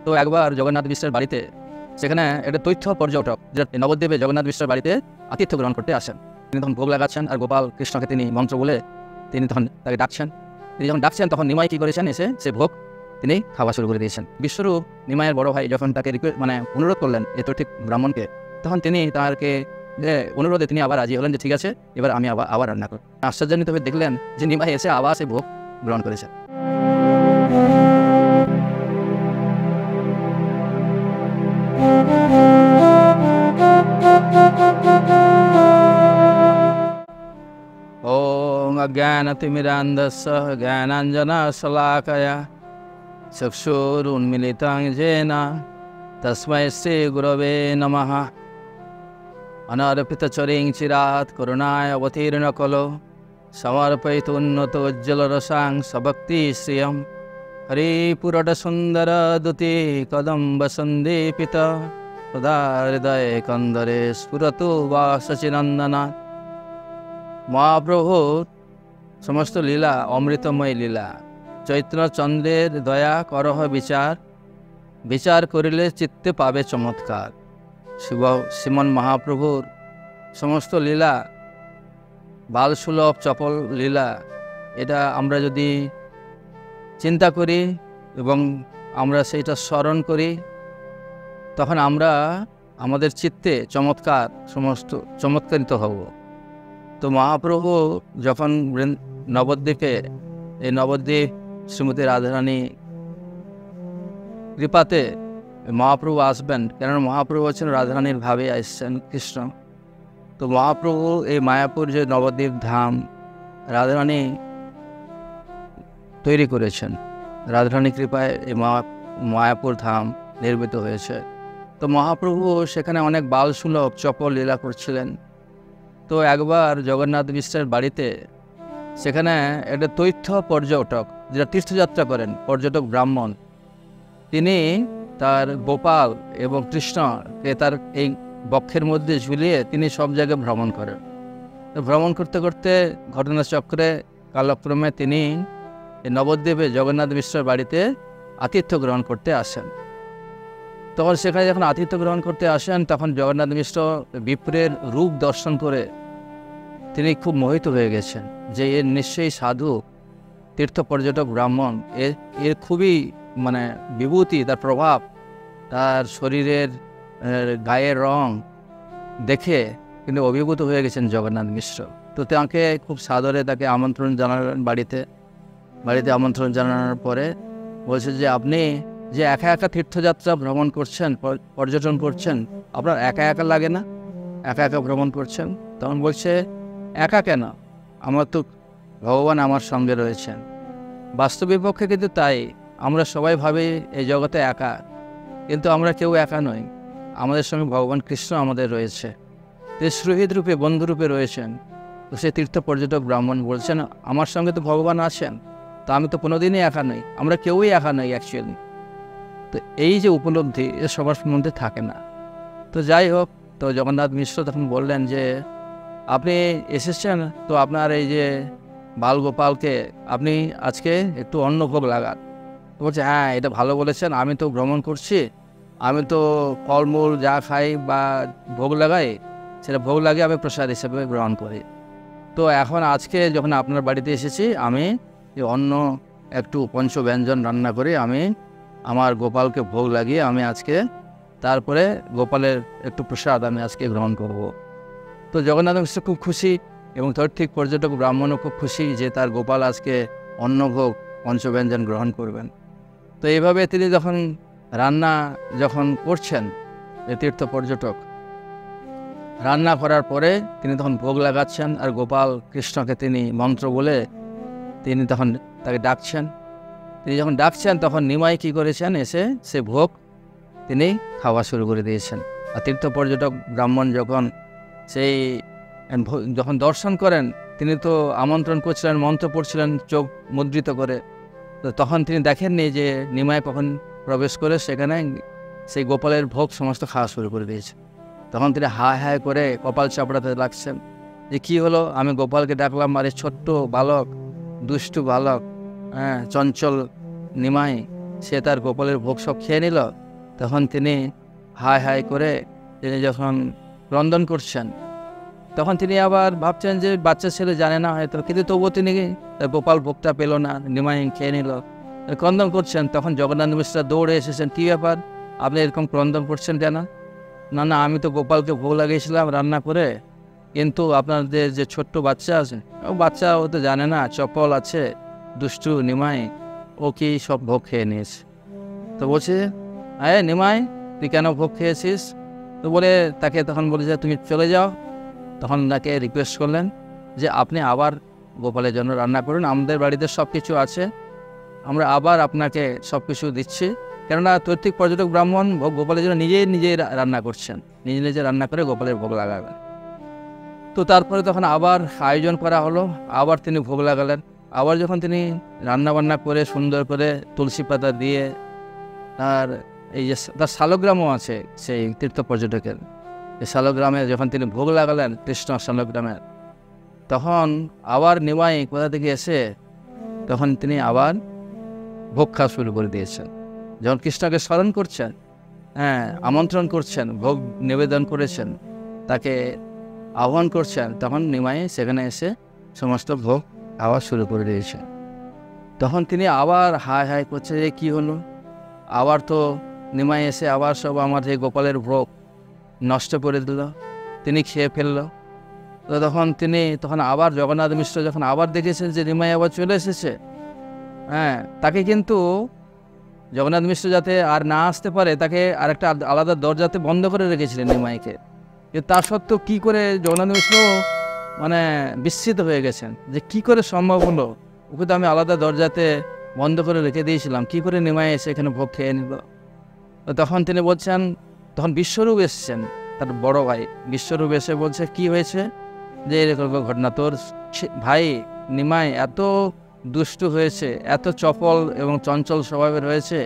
তো একবার জগন্নাথ মিশ্রের বাড়িতে সেখানে একটা তথ্য পর্যটক যেটা নবদ্বীপে জগন্নাথ মিশ্রের বাড়িতে আতিথ্য গ্রহণ করতে আসেন। তিনি তখন ভোগ লাগাচ্ছেন আর গোপাল কৃষ্ণকে তিনি মন্ত্র বলে তিনি তখন তাকে ডাকছেন। তিনি যখন ডাকছেন তখন নিমাই কী করেছেন, এসে সে ভোগ তিনি খাওয়া শুরু করে দিয়েছেন। বিশ্বরূপ নিমাইয়ের বড় ভাই যখন তাকে অনুরোধ করলেন এ তর্থিক ব্রাহ্মণকে, তখন তিনি তাকে অনুরোধে তিনি আবার রাজি হলেন যে ঠিক আছে, এবার আমি আবার রান্না করব। আশ্চর্যান্বিত হয়ে দেখলেন যে নিমাই এসে আবার সে ভোগ গ্রহণ করেছেন। ओम अज्ञानतिमिरान्धस्य ज्ञानाञ्जनशलाकया चक्षुरुन्मीलितं येन तस्मै श्रीगुरवे नमः। अनर्पितचरिं चिरात् करुणाय अवतीर्णः खलु समर्पयितुन्नतोज्ज्वलरसां सभक्तिश्रियं हरिपुरटसुन्दरदुती कदम्बसन्दीपित सदा हृदये कन्दरे स्फुरतु वा सचिनन्दना। মহাপ্রভুর সমস্ত লীলা অমৃতময় লীলা। চৈত্র চন্দ্রের দয়া করহ বিচার, বিচার করিলে চিত্তে পাবে চমৎকার। শ্রীমন মহাপ্রভুর সমস্ত লীলা বালসুলভ চপল লীলা, এটা আমরা যদি চিন্তা করি এবং আমরা সেইটা স্মরণ করি, তখন আমরা আমাদের চিত্তে সমস্ত চমৎকারিত হব। তো মহাপ্রভু যখন নবদ্বীপে, এই নবদ্বীপ শ্রীমতী রাধারানী কৃপাতে মহাপ্রভু আসবেন, কেননা মহাপ্রভু হচ্ছেন রাধারানীর ভাবে আসছেন কৃষ্ণ। তো মহাপ্রভু এই মায়াপুর যে নবদ্বীপ ধাম রাধারানী তৈরি করেছেন, রাধারানী কৃপায় এই মায়াপুর ধাম নির্মিত হয়েছে। তো মহাপ্রভু সেখানে অনেক বালসুলভ চপল লীলা করছিলেন। তো একবার জগন্নাথ মিশ্রের বাড়িতে সেখানে একটা তথ্য পর্যটক যেটা তীর্থযাত্রা করেন, পর্যটক ব্রাহ্মণ, তিনি তার গোপাল এবং কৃষ্ণকে তার এই বক্ষের মধ্যে ঝুলিয়ে তিনি সব জায়গায় ভ্রমণ করেন। তো ভ্রমণ করতে করতে ঘটনাচক্রে কালক্রমে তিনি এই নবদ্বীপে জগন্নাথ মিশ্রের বাড়িতে আতিথ্য গ্রহণ করতে আসেন। তখন সেখানে যখন আতিথ্য গ্রহণ করতে আসেন, তখন জগন্নাথ মিশ্র বিপ্রের রূপ দর্শন করে তিনি খুব মোহিত হয়ে গেছেন যে এর নিশ্চয়ই সাধু তীর্থ পর্যটক ব্রাহ্মণ, এর খুবই বিভূতি, তার প্রভাব, তার শরীরের গায়ের রং দেখে কিন্তু অভিভূত হয়ে গেছেন জগন্নাথ মিশ্র। তো তাকে খুব সাদরে তাকে আমন্ত্রণ জানালেন বাড়িতে আমন্ত্রণ জানানোর পরে বলছে যে আপনি যে একা একা তীর্থযাত্রা ভ্রমণ করছেন, পর্যটন করছেন, আপনার একা একা লাগে না? একা একা ভ্রমণ করছেন? তখন বলছে একা কেন, আমার তো ভগবান আমার সঙ্গে রয়েছেন। বাস্তবিক পক্ষে কিন্তু তাই, আমরা সবাই ভাবি এই জগতে একা, কিন্তু আমরা কেউ একা নই, আমাদের সঙ্গে ভগবান কৃষ্ণ আমাদের রয়েছে, তিনি সুহৃদ রূপে বন্ধুরূপে রয়েছেন। তো সে তীর্থ পর্যটক ব্রাহ্মণ বলছেন আমার সঙ্গে তো ভগবান আছেন, তো আমি তো কোনোদিনই একা নই, আমরা কেউই একা নই অ্যাকচুয়ালি। তো এই যে উপলব্ধি এ সবার মধ্যে থাকে না। তো যাই হোক, তো জগন্নাথ মিশ্র তখন বললেন যে আপনি এসেছেন, তো আপনার এই যে বালগোপালকে আপনি আজকে একটু অন্ন ভোগ লাগান। তো বলছে হ্যাঁ, এটা ভালো বলেছেন, আমি তো ভ্রমণ করছি, আমি তো ফলমূল যা খাই বা ভোগ লাগাই, সেটা ভোগ লাগিয়ে আমি প্রসাদ হিসেবে গ্রহণ করি। তো এখন আজকে যখন আপনার বাড়িতে এসেছি, আমি এই অন্ন একটু পঞ্চব্যঞ্জন রান্না করে আমি আমার গোপালকে ভোগ লাগিয়ে আমি আজকে তারপরে গোপালের একটু প্রসাদ আমি আজকে গ্রহণ করব। তো জগন্নাথ মিশ্র খুব খুশি এবং তর্থিক পর্যটক ব্রাহ্মণও খুব খুশি যে তার গোপাল আজকে অন্নভোগ পঞ্চব্যঞ্জন গ্রহণ করবেন। তো এইভাবে তিনি যখন করছেন, এই তীর্থ পর্যটক রান্না করার পরে তিনি তখন ভোগ লাগাচ্ছেন আর গোপাল কৃষ্ণকে তিনি মন্ত্র বলে তিনি তখন তাকে ডাকছেন। তিনি যখন ডাকছেন তখন নিমাই কী করেছেন, এসে সে ভোগ তিনি খাওয়া শুরু করে দিয়েছেন। আর তীর্থ পর্যটক ব্রাহ্মণ যখন দর্শন করেন, তিনি তো আমন্ত্রণ করছিলেন, মন্ত্র পড়ছিলেন চোখ মুদ্রিত করে, তো তখন তিনি দেখেননি যে নিমাই কখন প্রবেশ করে সেখানে সেই গোপালের ভোগ সমস্ত খাওয়া শুরু করে দিয়েছে। তখন তিনি হায় হায় করে কপাল চাপড়াতে লাগছেন যে কী হলো, আমি গোপালকে ডাকলাম, আরে ছোট্ট বালক, দুষ্টু বালক, চঞ্চল নিমাই সে তার গোপালের ভোগ সব খেয়ে নিল। তখন তিনি হাই হাই করে তিনি যখন ক্রন্দন করছেন, তখন তিনি আবার ভাবছেন যে বাচ্চা ছেলে জানে না হয়তো, কিন্তু তবুও তিনি গোপাল ভোগটা পেল না, নিমাই খেয়ে নিল, ক্রন্দন করছেন। তখন জগন্নাথ মিশ্র দৌড়ে এসেছেন, কী ব্যাপার, আপনি এরকম ক্রন্দন করছেন কেন? না না, আমি তো গোপালকে ভোগ লাগিয়েছিলাম রান্না করে, কিন্তু আপনাদের যে ছোট্ট বাচ্চা আছে, ও বাচ্চা ও তো জানে না, চপল আছে, দুষ্টু নিমাই, ও কি সব ভোগ খেয়ে নিয়েছে। তো বলছে, হ্যাঁ নিমাই, তুই কেন ভোগ খেয়েছিস? তো বলে তাকে তখন বলে যে তুমি চলে যাও। তখন তাকে রিকোয়েস্ট করলেন যে আপনি আবার গোপালের জন্য রান্না করুন, আমাদের বাড়িতে সব কিছু আছে, আমরা আবার আপনাকে সব কিছু দিচ্ছি। কেননা তৈত্তিক পর্যটক ব্রাহ্মণ গোপালের জন্য নিজেই রান্না করছেন, নিজে রান্না করে গোপালের ভোগ লাগাবেন। তো তারপরে তখন আবার আয়োজন করা হলো, আবার তিনি ভোগ লাগালেন। আবার যখন তিনি রান্নাবান্না করে সুন্দর করে তুলসী পাতা দিয়ে, আর এই যে তার শালগ্রামও আছে সেই তীর্থ পর্যটকের, এই শালগ্রামে যখন তিনি ভোগ লাগালেন কৃষ্ণ শালগ্রামের, তখন আবার নিমাই কোথা থেকে এসে তখন তিনি আবার ভোগ খাওয়া শুরু করে দিয়েছেন। যখন কৃষ্ণকে স্মরণ করছেন, আমন্ত্রণ করছেন, ভোগ নিবেদন করেছেন, তাকে আহ্বান করছেন, তখন নিমাই সেখানে এসে সমস্ত ভোগ খাওয়া শুরু করে দিয়েছেন। তখন তিনি আবার হাই হাই করছে যে কী হলো, আবার তো নিমাই এসে আবার সব আমার যে গোপালের ভোগ নষ্ট করে দিল, তিনি খেয়ে ফেলল। তো তখন আবার জগন্নাথ মিশ্র যখন আবার দেখেছেন যে নিমাই আবার চলে এসেছে, তাকে কিন্তু জগন্নাথ মিশ্র যাতে আর না আসতে পারে, তাকে আর একটা আলাদা দরজাতে বন্ধ করে রেখেছিলেন নিমাইকে। কিন্তু তা সত্ত্বেও কী করে জগন্নাথ মিশ্র বিস্মিত হয়ে গেছেন যে কি করে সম্ভব হলো, ওকে তো আমি আলাদা দরজাতে বন্ধ করে রেখে দিয়েছিলাম, কী করে নিমাই এসে এখানে ভোগ খেয়ে নিল। তখন তিনি বলছেন, তখন বিশ্বরূপ এসছেন, তার বড় ভাই বিশ্বরূপ এসে বলছে, কি হয়েছে, যে এরকম ঘটনা, তোর ভাই নিমাই এত দুষ্টু হয়েছে, এত চপল এবং চঞ্চল স্বভাবের হয়েছে,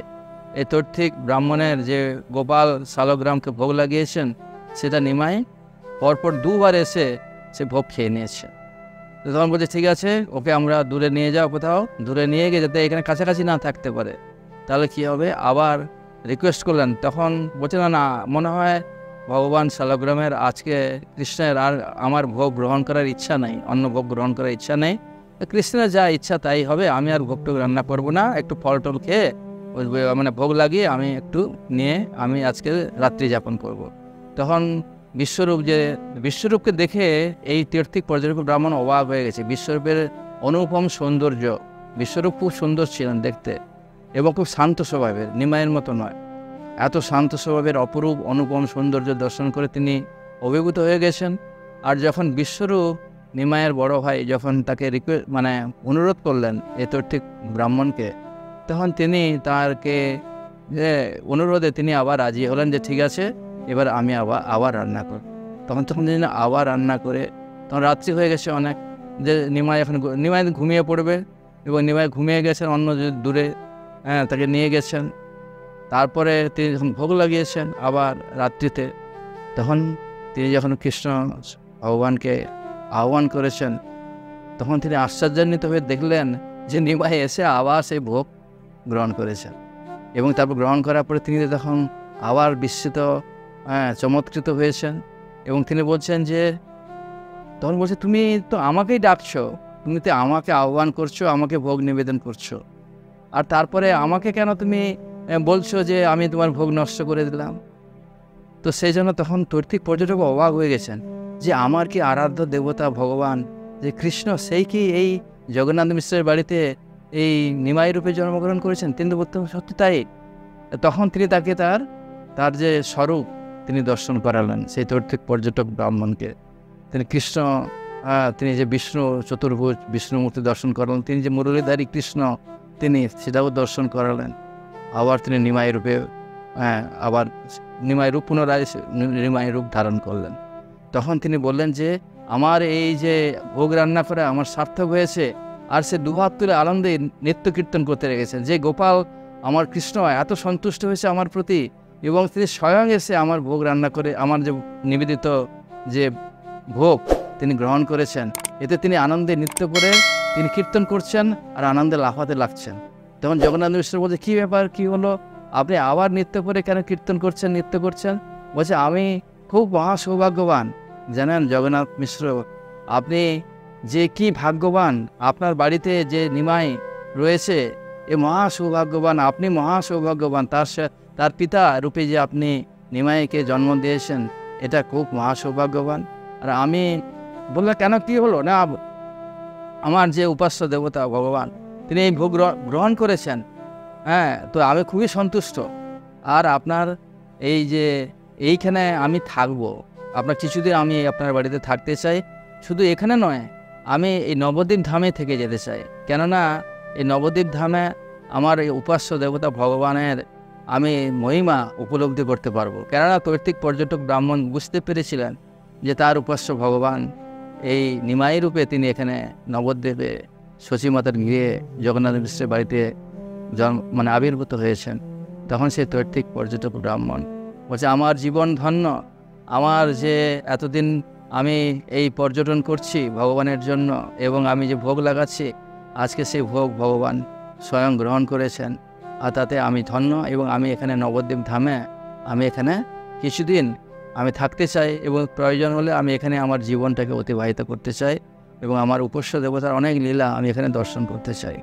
এই তৈত্তিক ব্রাহ্মণের যে গোপাল শালগ্রামকে ভোগ লাগিয়েছেন, সেটা নিমাই পরপর দুবার এসে সে ভোগ খেয়ে নিয়েছে। তখন বলছে ঠিক আছে, ওকে আমরা দূরে নিয়ে যাও, কোথাও দূরে নিয়ে গিয়ে যাতে এখানে কাছাকাছি না থাকতে পারে, তাহলে কি হবে। আবার রিকোয়েস্ট করলেন, তখন বলছে না না, মনে হয় ভগবান শালগ্রামের আজকে কৃষ্ণের আর আমার ভোগ গ্রহণ করার ইচ্ছা নেই, অন্য ভোগ গ্রহণ করার ইচ্ছা নেই, কৃষ্ণের যা ইচ্ছা তাই হবে, আমি আর ভোগটুক রান্না করবো না, একটু ফল টল খেয়ে ভোগ লাগিয়ে আমি একটু নিয়ে আমি আজকে রাত্রি যাপন করব। তখন বিশ্বরূপকে দেখে এই তীর্থিক পর্যটক ব্রাহ্মণ অবাক হয়ে গেছে। বিশ্বরূপের অনুপম সৌন্দর্য, বিশ্বরূপ খুব সুন্দর ছিলেন দেখতে এবং খুব শান্ত স্বভাবের, নিমাইয়ের মতো নয়, এত শান্ত স্বভাবের অপরূপ অনুপম সৌন্দর্য দর্শন করে তিনি অভিভূত হয়ে গেছেন। আর যখন বিশ্বরূপ নিমাইয়ের বড় ভাই যখন তাকে অনুরোধ করলেন এ তৈত্তিক ব্রাহ্মণকে, তখন তিনি তারকে অনুরোধে তিনি আবার রাজি হলেন যে ঠিক আছে, এবার আমি আবার রান্না করব। তখন তিনি আবার রান্না করে, তখন রাত্রি হয়ে গেছে অনেক, যে নিমাই ঘুমিয়ে পড়বে, এবং নিমাই ঘুমিয়ে গেছেন, অন্য দূরে তাকে নিয়ে গেছেন। তারপরে তিনি যখন ভোগ লাগিয়েছেন আবার রাত্রিতে, তখন তিনি যখন কৃষ্ণ ভগবানকে আহ্বান করেছেন, তখন তিনি আশ্চর্যান্বিত হয়ে দেখলেন যে নিমাই এসে আবার সেই ভোগ গ্রহণ করেছেন, এবং তারপর গ্রহণ করার পরে তিনি তখন আবার বিস্মিত চমৎকৃত হয়েছেন, এবং তিনি বলছেন যে, তখন বলছে তুমি তো আমাকেই ডাকছো, তুমি তো আমাকে আহ্বান করছো, আমাকে ভোগ নিবেদন করছো, আর তারপরে আমাকে কেন তুমি বলছো যে আমি তোমার ভোগ নষ্ট করে দিলাম। তো সেই জন্য তখন তৈত্তিক পর্যটক অবাক হয়ে গেছেন যে আমার কি আরাধ্য দেবতা ভগবান যে কৃষ্ণ, সেই কি এই জগন্নাথ মিশ্রের বাড়িতে এই নিমাই রূপে জন্মগ্রহণ করেছেন। তিনি তো বলতে সত্যি তাই। তখন তিনি তাকে তার যে স্বরূপ তিনি দর্শন করালেন সেই তৈত্তিক পর্যটক ব্রাহ্মণকে। তিনি কৃষ্ণ, তিনি যে বিষ্ণু চতুর্ভুজ বিষ্ণুমূর্তি দর্শন করালেন, তিনি যে মুরলীধারী কৃষ্ণ তিনি সেটাও দর্শন করালেন। আবার তিনি নিমাই রূপে আবার পুনরায় নিমাই রূপ ধারণ করলেন। তখন তিনি বললেন যে আমার এই যে ভোগ রান্না করে আমার সার্থক হয়েছে, আর সে দুহাত তুলে আনন্দে নৃত্য কীর্তন করতে রেখেছেন যে গোপাল আমার কৃষ্ণ এত সন্তুষ্ট হয়েছে আমার প্রতি, এবং তিনি স্বয়ং এসে আমার ভোগ রান্না করে আমার যে নিবেদিত যে ভোগ তিনি গ্রহণ করেছেন, এতে তিনি আনন্দে নৃত্য করে তিনি কীর্তন করছেন আর আনন্দে লাফাতে লাগছেন। তখন জগন্নাথ মিশ্র বলছে, কী ব্যাপার, কী হলো, আপনি আবার নৃত্য করে কেন কীর্তন করছেন, নৃত্য করছেন? বলছে, আমি খুব মহা সৌভাগ্যবান। জানেন জগন্নাথ মিশ্র, আপনি যে কি ভাগ্যবান, আপনার বাড়িতে যে নিমাই রয়েছে এ মহা সৌভাগ্যবান, আপনি মহা সৌভাগ্যবান, তার পিতা রূপে যে আপনি নিমাইকে জন্ম দিয়েছেন, এটা খুব মহা সৌভাগ্যবান। আর আমি বললাম, কেন, কি হলো? না, আমার যে উপাস্য দেবতা ভগবান, তিনি এই ভোগ গ্রহণ করেছেন, হ্যাঁ, তো আমি খুবই সন্তুষ্ট। আর আপনার এই যে এইখানে আমি থাকবো, আপনার কিছুদিন আমি আপনার বাড়িতে থাকতে চাই। শুধু এখানে নয়, আমি এই নবদ্বীপ ধামে থেকে যেতে চাই, কেননা এই নবদ্বীপ ধামে আমার এই উপাস্য দেবতা ভগবানের আমি মহিমা উপলব্ধি করতে পারবো। কেননা কর্তৃক পর্যটক ব্রাহ্মণ বুঝতে পেরেছিলেন যে তার উপাস্য ভগবান এই নিমাই রূপে তিনি এখানে নবদ্বীপে শচীমাতার গৃহে জগন্নাথ মিশ্রের বাড়িতে আবির্ভূত হয়েছেন। তখন সেই কর্তৃক পর্যটক ব্রাহ্মণ বলছে, আমার জীবন ধন্য, আমার যে এতদিন আমি এই পর্যটন করছি ভগবানের জন্য, এবং আমি যে ভোগ লাগাচ্ছি, আজকে সেই ভোগ ভগবান স্বয়ং গ্রহণ করেছেন, আর তাতে আমি ধন্য। এবং আমি এখানে নবদ্বীপ ধামে আমি এখানে কিছুদিন আমি থাকতে চাই, এবং প্রয়োজন হলে আমি এখানে আমার জীবনটাকে অতিবাহিত করতে চাই, এবং আমার উপাস্য দেবতার অনেক লীলা আমি এখানে দর্শন করতে চাই।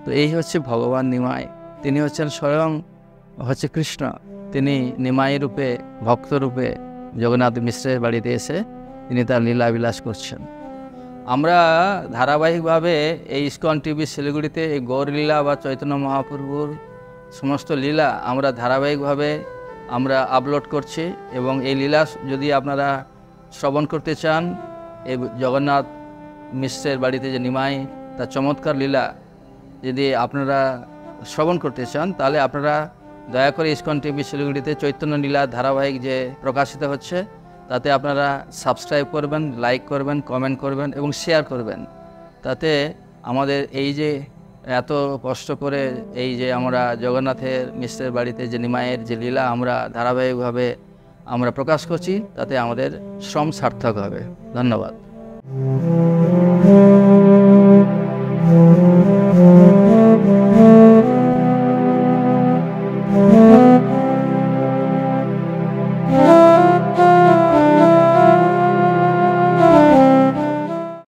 তো এই হচ্ছে ভগবান নিমাই। তিনি হচ্ছেন স্বয়ং কৃষ্ণ। তিনি নিমাই রূপে, ভক্ত রূপে জগন্নাথ মিশ্রের বাড়িতে এসে তিনি তার লীলা বিলাস করছেন। আমরা ধারাবাহিকভাবে এই ইস্কন টিভি শিলিগুড়িতে এই গৌরলীলা বা চৈতন্য মহাপ্রভুর সমস্ত লীলা আমরা ধারাবাহিকভাবে আমরা আপলোড করছি, এবং এই লীলা যদি আপনারা শ্রবণ করতে চান, এই জগন্নাথ মিশ্রের বাড়িতে যে নিমাই তার চমৎকার লীলা যদি আপনারা শ্রবণ করতে চান, তাহলে আপনারা দয়া করে ইস্কন টিভি শিলিগুড়িতে চৈতন্য লীলা ধারাবাহিক যে প্রকাশিত হচ্ছে, তাতে আপনারা সাবস্ক্রাইব করবেন, লাইক করবেন, কমেন্ট করবেন এবং শেয়ার করবেন। তাতে আমাদের এই যে এত কষ্ট করে এই যে আমরা জগন্নাথের মিশ্রের বাড়িতে যে নিমাইয়ের যে লীলা আমরা ধারাবাহিকভাবে আমরা প্রকাশ করছি, তাতে আমাদের শ্রম সার্থক হবে। ধন্যবাদ।